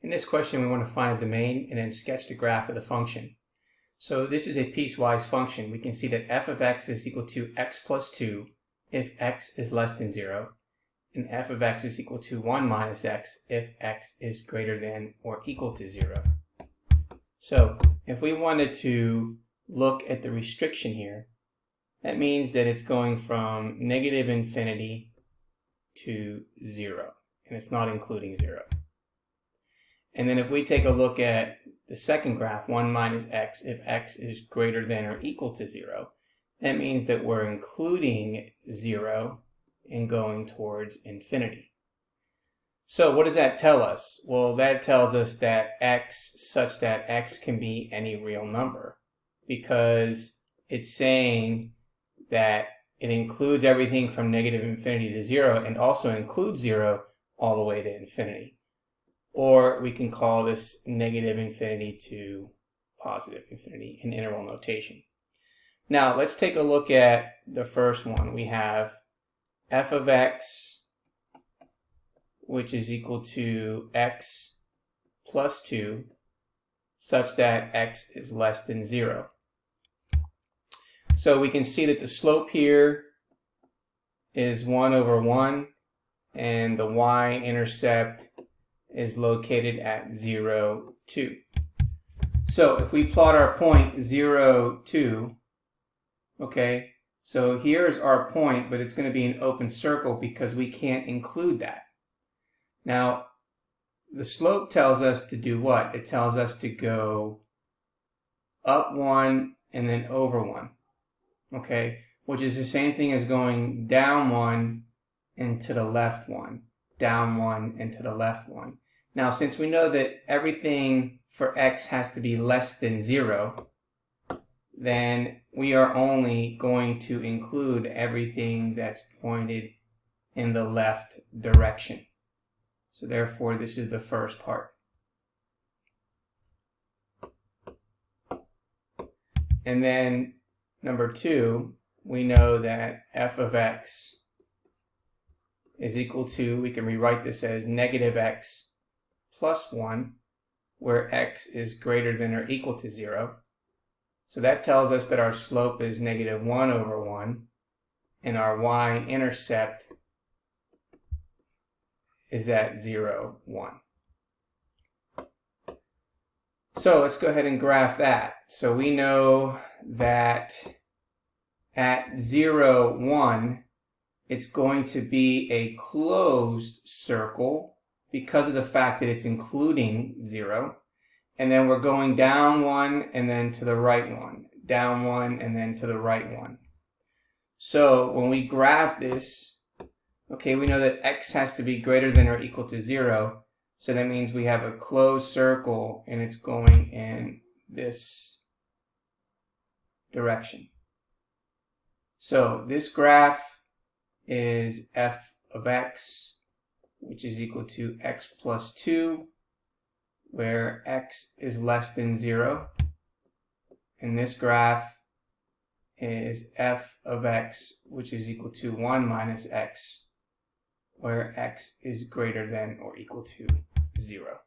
In this question, we want to find a domain and then sketch the graph of the function. So this is a piecewise function. We can see that f of x is equal to x plus 2 if x is less than 0, and f of x is equal to 1 minus x if x is greater than or equal to 0. So if we wanted to look at the restriction here, that means that it's going from negative infinity to 0, and it's not including 0. And then if we take a look at the second graph, 1 minus x, if x is greater than or equal to 0, that means that we're including 0 and going towards infinity. So what does that tell us? Well, that tells us that x, such that x can be any real number, because it's saying that it includes everything from negative infinity to 0 and also includes 0 all the way to infinity. Or we can call this negative infinity to positive infinity in interval notation. Now let's take a look at the first one. We have f of x, which is equal to x plus 2, such that x is less than 0. So we can see that the slope here is 1 over 1, and the y-intercept is located at 0, 2. So if we plot our point 0, 2, okay, so here's our point, but it's going to be an open circle because we can't include that. Now, the slope tells us to do what? It tells us to go up 1 and then over 1, okay, which is the same thing as going down 1 and to the left 1, down 1 and to the left 1. Now, since we know that everything for x has to be less than 0, then we are only going to include everything that's pointed in the left direction. So therefore, this is the first part. And then number 2, we know that f of x is equal to, we can rewrite this as negative x plus 1, where x is greater than or equal to 0. So that tells us that our slope is negative 1 over 1, and our y-intercept is at 0, 1. So let's go ahead and graph that. So we know that at 0, 1, it's going to be a closed circle because of the fact that it's including 0. And then we're going down 1 and then to the right 1, down 1 and then to the right 1. So when we graph this, okay, we know that x has to be greater than or equal to 0. So that means we have a closed circle and it's going in this direction. So this graph is f of x, which is equal to x plus 2, where x is less than 0. And this graph is f of x, which is equal to 1 minus x, where x is greater than or equal to 0.